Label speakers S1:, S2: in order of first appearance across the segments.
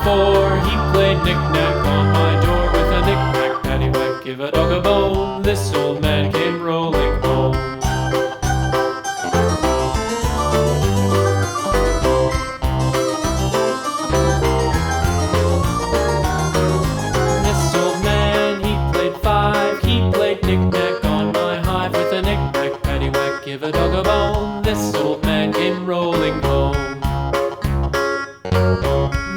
S1: 4, he played knick-knack on my door with a knick-knack, paddywhack, give a dog a bone. This old man came rolling home. This old man, he played 5, he played knick-knack on my hive with a knick-knack, paddywhack, give a dog a bone. This old man came rolling home.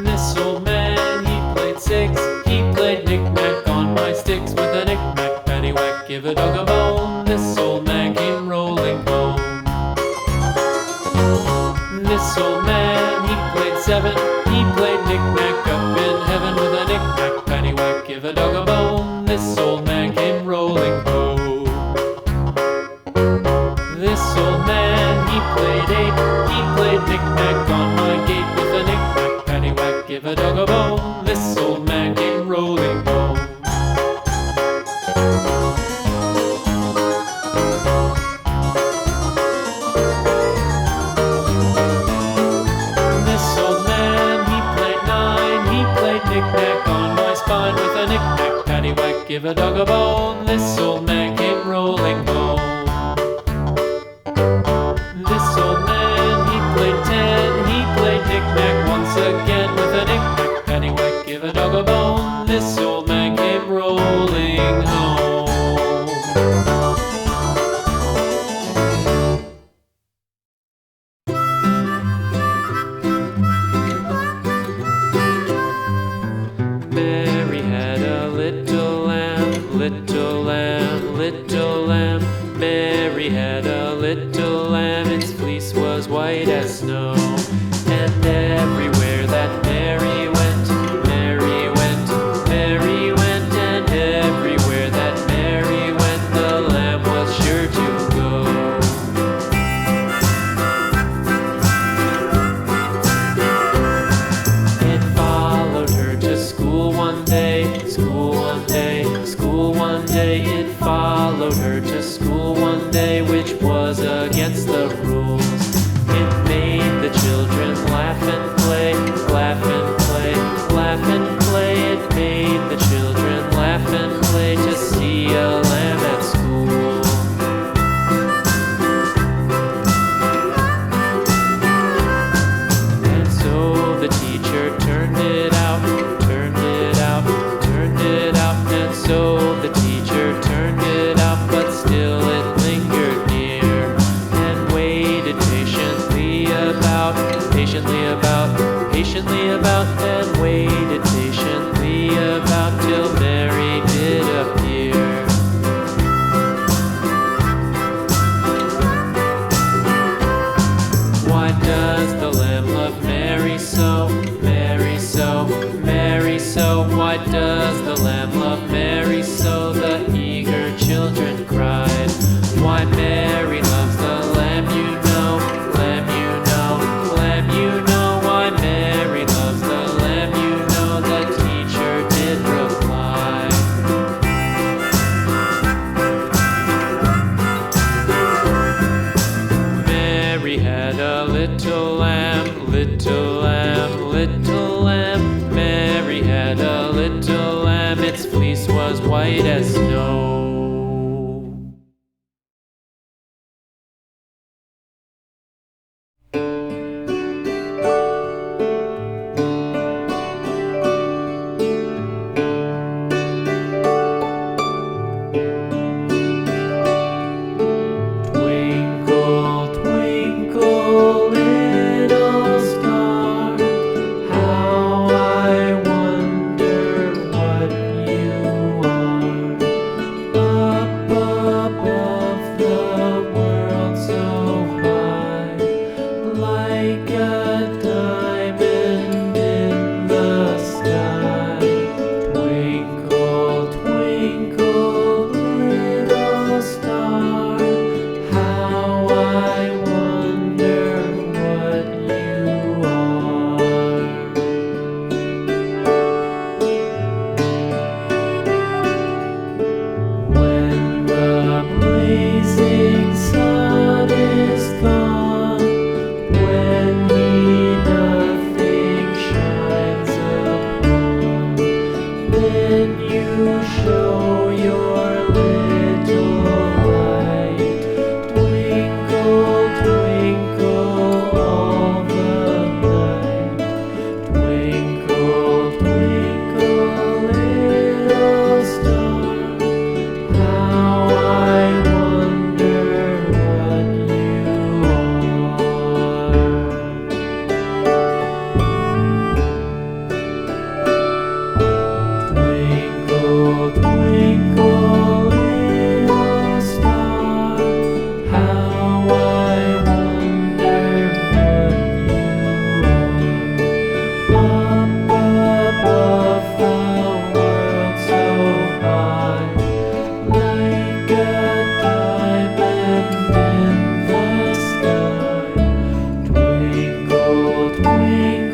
S1: This old man, he played 6, he played knick-knack on my sticks with a knick-knack, paddywhack, give a dog a bone. This old man came rolling home. This old man, he played 7, he played knick-knack up in heaven with a knick-knack, paddywhack, give a dog a bone. This old man came rolling home. This old man, he played 8, he played knick-knack on my gate with a knick-knack, paddywhack, give a dog a bone. This old man came rolling home. This old man, he played 9, he played knick-knack on my spine with a knick-knack, paddywhack, give a dog a bone. This old man came rolling home. This old man, he played 10, he played knick-knack once again with a knick-knack, paddywhack, give a dog a bone. This old man came rolling home. Mary had a little lamb, little lamb, little lamb. Mary had a little lamb, its fleece was white as snow. And everywhere that Mary went, Mary went, Mary went. And everywhere that Mary went, the lamb was sure to go. It followed her to school one day, school one day, school one day. It followed her to school one day, which was against the rules. It made the children laugh and play, laugh and play, laugh and play. It made the children laugh and play to see a lamb at school. And so the teacher turned it out, turned it out, turned it out. And so the teacher turned it out, but still it lingered near and waited patiently about, patiently about, patiently about, and waited patiently about till Mary did appear. Why does the lamb love Mary so, Mary so, Mary so? Why does the lamb love Mary so? The eager children cried. Why Mary loves the lamb, you know, lamb, you know, lamb, you know. Why Mary loves the lamb, you know, the teacher did reply. Mary had a little lamb, little lamb, little lamb. Mary had a little lamb, its fleece was white as snow. Twinkle, twinkle, little star, how I wonder what you are. Twinkle,